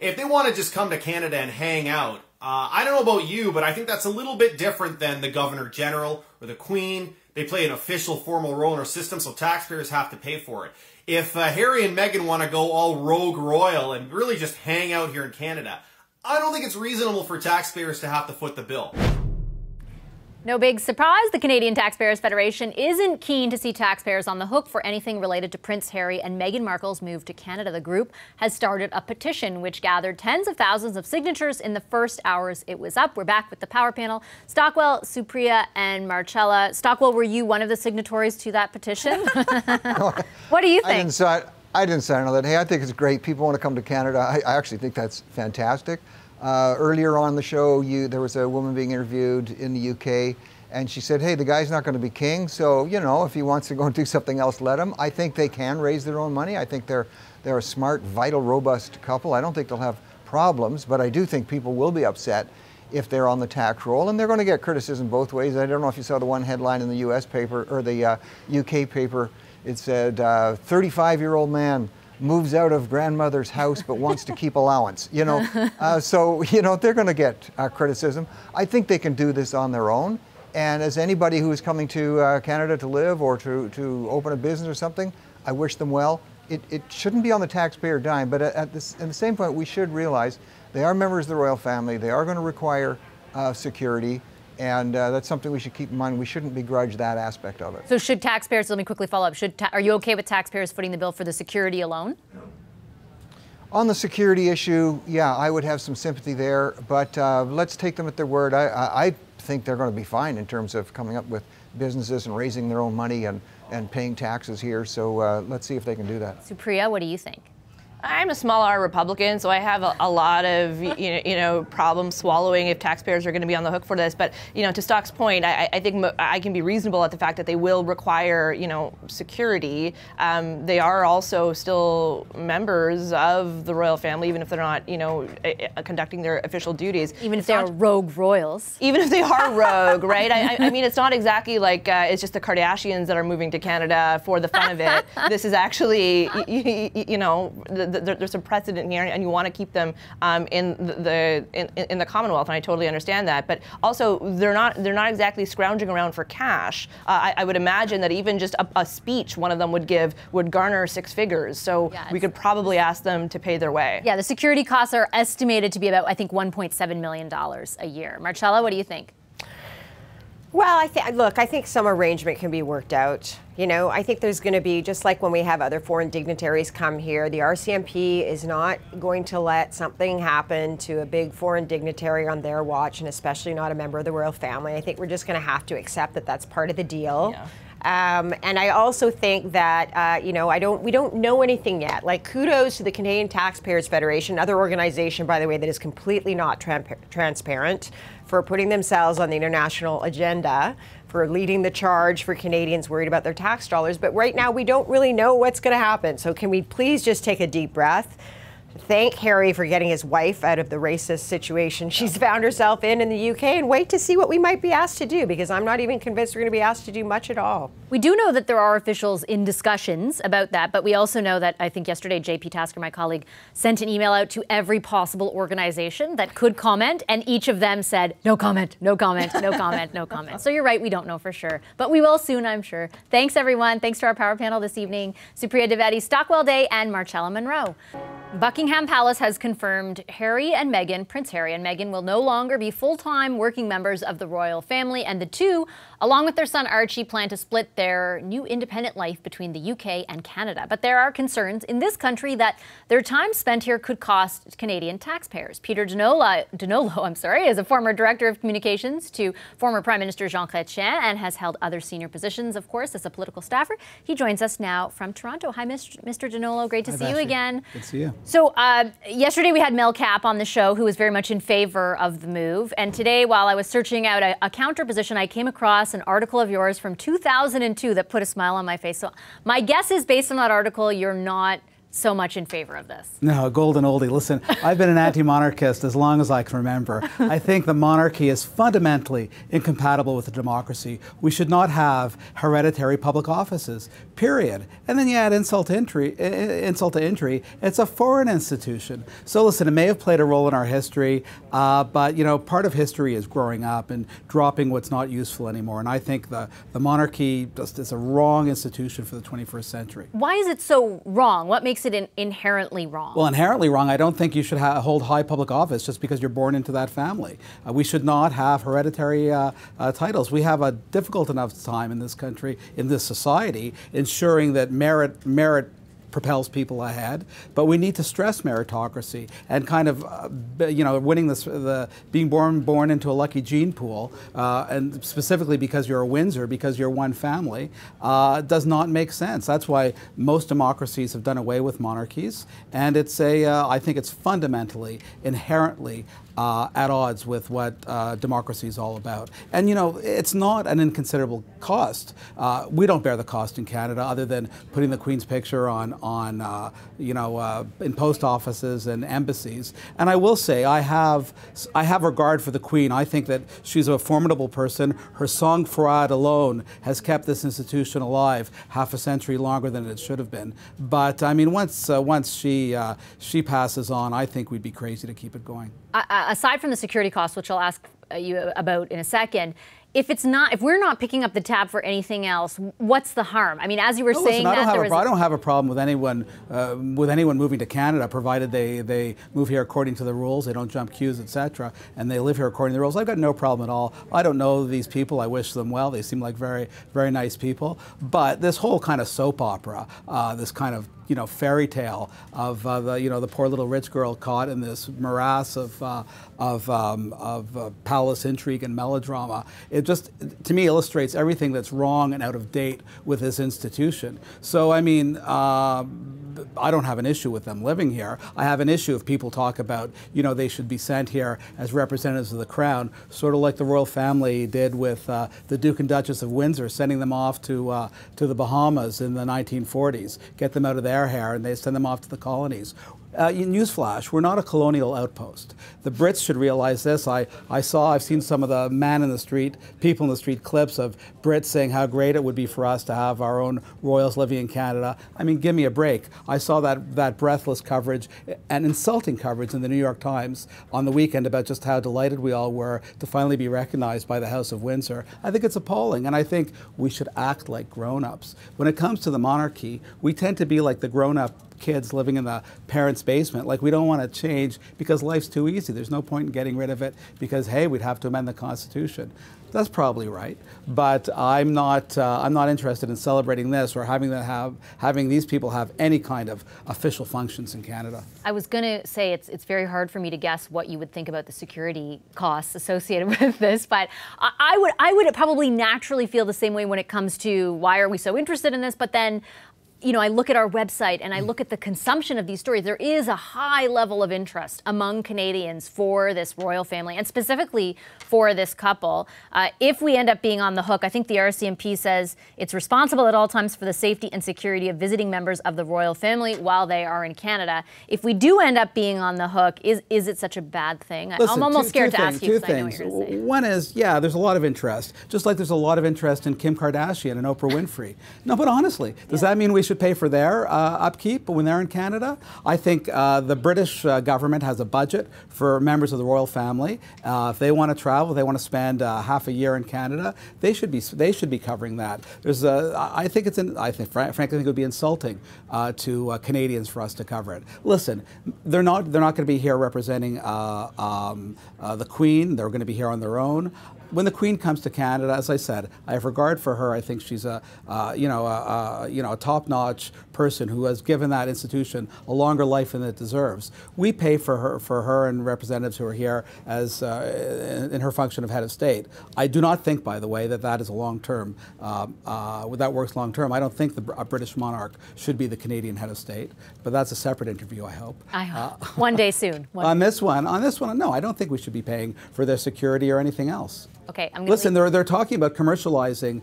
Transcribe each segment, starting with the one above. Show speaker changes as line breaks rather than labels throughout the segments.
if they want to just come to Canada and hang out, I don't know about you, but I think that's a little bit different than the Governor General or the Queen. They play an official formal role in our system, so taxpayers have to pay for it. If Harry and Meghan want to go all rogue royal and really just hang out here in Canada, I don't think it's reasonable for taxpayers to have to foot the bill.
No big surprise, the Canadian Taxpayers Federation isn't keen to see taxpayers on the hook for anything related to Prince Harry and Meghan Markle's move to Canada. The group has started a petition which gathered tens of thousands of signatures in the first hours it was up. We're back with the power panel. Stockwell, Supriya, and Marcella. Stockwell, were you one of the signatories to that petition? What do you think?
I didn't sign on that. Hey, I think it's great. People want to come to Canada. I actually think that's fantastic. Earlier on the show, there was a woman being interviewed in the UK, and she said, hey, the guy's not going to be king, so, you know, if he wants to go and do something else, let him. I think they can raise their own money. I think they're a smart, vital, robust couple. I don't think they'll have problems, but I do think people will be upset if they're on the tax roll, and they're going to get criticism both ways. I don't know if you saw the one headline in the US paper, or the UK paper. It said, 35-year-old man moves out of grandmother's house but wants to keep allowance, you know. So, you know, they're going to get criticism. I think they can do this on their own. And as anybody who is coming to Canada to live or to open a business or something, I wish them well. It shouldn't be on the taxpayer dime, but at the same point, we should realize they are members of the royal family. They are going to require security. And that's something we should keep in mind. We shouldn't begrudge that aspect of it.
So should taxpayers, let me quickly follow up, are you okay with taxpayers footing the bill for the security alone?
On the security issue, yeah, I would have some sympathy there, but let's take them at their word. I think they're going to be fine in terms of coming up with businesses and raising their own money and paying taxes here. So let's see if they can do that.
Supriya, what do you think?
I'm a small R Republican, so I have a lot of problems swallowing if taxpayers are going to be on the hook for this. But to Stock's point, I think I can be reasonable at the fact that they will require security. They are also still members of the royal family, even if they're not conducting their official duties.
Even if they're rogue royals.
Even if they are rogue, right? I mean, it's not exactly like it's just the Kardashians that are moving to Canada for the fun of it. This is actually there's a precedent here, and you want to keep them in the Commonwealth, and I totally understand that. But also, they're not exactly scrounging around for cash. I would imagine that even just a speech one of them would give would garner 6 figures. So we could probably ask them to pay their way.
Yeah, the security costs are estimated to be about, I think, $1.7 million a year. Marcella, what do you think?
Well, I think some arrangement can be worked out. I think there's going to be, just like when we have other foreign dignitaries come here, the RCMP is not going to let something happen to a big foreign dignitary on their watch, and especially not a member of the royal family. I think we're just going to have to accept that that's part of the deal. Yeah. And I also think that, we don't know anything yet. Like, kudos to the Canadian Taxpayers Federation, another organization, by the way, that is completely not transparent, for putting themselves on the international agenda, for leading the charge for Canadians worried about their tax dollars. But right now, we don't really know what's going to happen. So can we please just take a deep breath? Thank Harry for getting his wife out of the racist situation she's found herself in the UK, and wait to see what we might be asked to do, because I'm not even convinced we're going to be asked to do much at all.
We do know that there are officials in discussions about that, but we also know that, I think yesterday, JP Tasker, my colleague, sent an email out to every possible organization that could comment, and each of them said, no comment, no comment, no comment, no comment. So you're right, we don't know for sure, but we will soon, I'm sure. Thanks, everyone. Thanks to our power panel this evening, Supriya Dwivedi, Stockwell Day, and Marcella Monroe. Buckingham Palace has confirmed Prince Harry and Meghan will no longer be full-time working members of the royal family, and the two, along with their son Archie, plan to split their new independent life between the UK and Canada. But there are concerns in this country that their time spent here could cost Canadian taxpayers. Peter Donolo, is a former director of communications to former Prime Minister Jean Chrétien and has held other senior positions, of course, as a political staffer. He joins us now from Toronto. Hi, Mr. Donolo. Great to see you again.
Good to see you.
So yesterday we had Mel Kapp on the show, who was very much in favor of the move. And today, while I was searching out a counter position, I came across an article of yours from 2002 that put a smile on my face. So my guess is, based on that article, you're not so much in favor of this.
No, golden oldie. Listen, I've been an anti-monarchist as long as I can remember. I think the monarchy is fundamentally incompatible with a democracy. We should not have hereditary public offices, period. And then you add insult to injury, it's a foreign institution. So listen, it may have played a role in our history, but you know, part of history is growing up and dropping what's not useful anymore. And I think the monarchy just is a wrong institution for the 21st century.
Why is it so wrong? What makes it inherently wrong?
Well, inherently wrong. I don't think you should hold high public office just because you're born into that family. We should not have hereditary titles. We have a difficult enough time in this country, in this society, ensuring that merit propels people ahead, but we need to stress meritocracy and kind of, you know, winning this, being born into a lucky gene pool, and specifically because you're a Windsor, because you're one family, does not make sense. That's why most democracies have done away with monarchies, and it's I think it's fundamentally, inherently at odds with what democracy is all about. And you know, it's not an inconsiderable cost. We don't bear the cost in Canada, other than putting the Queen's picture on you know, in post offices and embassies. And I will say, I have regard for the Queen. I think that she's a formidable person. Her sang-froid alone has kept this institution alive half a century longer than it should have been. But I mean, once she passes on, I think we'd be crazy to keep it going.
Aside from the security costs, which I'll ask you about in a second, if we're not picking up the tab for anything else, what's the harm? I mean, as you were saying,
I don't have a problem with anyone moving to Canada, provided they move here according to the rules, they don't jump queues, etc., and they live here according to the rules. I've got no problem at all. I don't know these people. I wish them well. They seem like very, very nice people. But this whole kind of soap opera, this kind of, you know, fairy tale of the poor little rich girl caught in this morass of palace intrigue and melodrama. It just, to me, illustrates everything that's wrong and out of date with this institution. So, I mean, I don't have an issue with them living here. I have an issue if people talk about, you know, they should be sent here as representatives of the Crown, sort of like the royal family did with the Duke and Duchess of Windsor, sending them off to the Bahamas in the 1940s, get them out of their hair, and they send them off to the colonies. Newsflash, we're not a colonial outpost. The Brits should realize this. I've seen some of the people in the street clips of Brits saying how great it would be for us to have our own royals living in Canada. I mean, give me a break. I saw that breathless coverage and insulting coverage in the New York Times on the weekend about just how delighted we all were to finally be recognized by the House of Windsor. I think it's appalling, and I think we should act like grown-ups. When it comes to the monarchy, we tend to be like the grown-up kids living in the parents' basement. Like, we don't want to change because life's too easy. There's no point in getting rid of it because, hey, we'd have to amend the Constitution. That's probably right, but I'm not interested in celebrating this or having these people have any kind of official functions in Canada.
I was going to say it's very hard for me to guess what you would think about the security costs associated with this, but I would probably naturally feel the same way when it comes to why are we so interested in this, but then, you know, I look at our website and I look at the consumption of these stories. There is a high level of interest among Canadians for this royal family and specifically for this couple. If we end up being on the hook, I think the RCMP says it's responsible at all times for the safety and security of visiting members of the royal family while they are in Canada. If we do end up being on the hook, is it such a bad thing?
Listen,
I'm almost scared to ask you because I know
what
what you're going to say.
One is, yeah, there's a lot of interest, just like there's a lot of interest in Kim Kardashian and Oprah Winfrey. No, but honestly, does that mean we should pay for their upkeep when they're in Canada? I think the British government has a budget for members of the royal family. If they want to travel, if they want to spend half a year in Canada, they should be covering that. I think frankly, it would be insulting to Canadians for us to cover it. Listen, they're not going to be here representing the Queen. They're going to be here on their own. When the Queen comes to Canada, as I said, I have regard for her. I think she's a top-notch person who has given that institution a longer life than it deserves. We pay for her and representatives who are here as in her function of head of state. I do not think, by the way, that is a long-term. That works long-term. I don't think a British monarch should be the Canadian head of state, but that's a separate interview. I hope.
I hope one day soon.
On this one, no, I don't think we should be paying for their security or anything else.
Okay, I'm going
Listen, they're talking about commercializing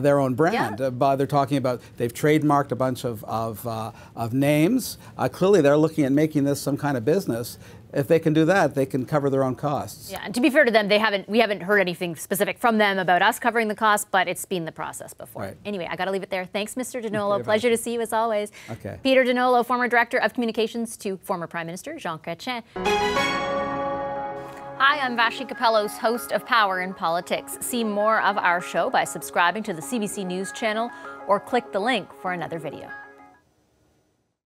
their own brand. They're talking about, they've trademarked a bunch of names. Clearly, they're looking at making this some kind of business. If they can do that, they can cover their own costs.
Yeah, and to be fair to them, we haven't heard anything specific from them about us covering the cost, but it's been the process before.
Right.
Anyway, I got to leave it there. Thanks, Mr. Donolo. Pleasure to see you as always.
Okay.
Peter Donolo, former Director of Communications to former Prime Minister Jean Chrétien. Hi, I'm Vashi Capellos, host of Power in Politics. See more of our show by subscribing to the CBC News channel or click the link for another video.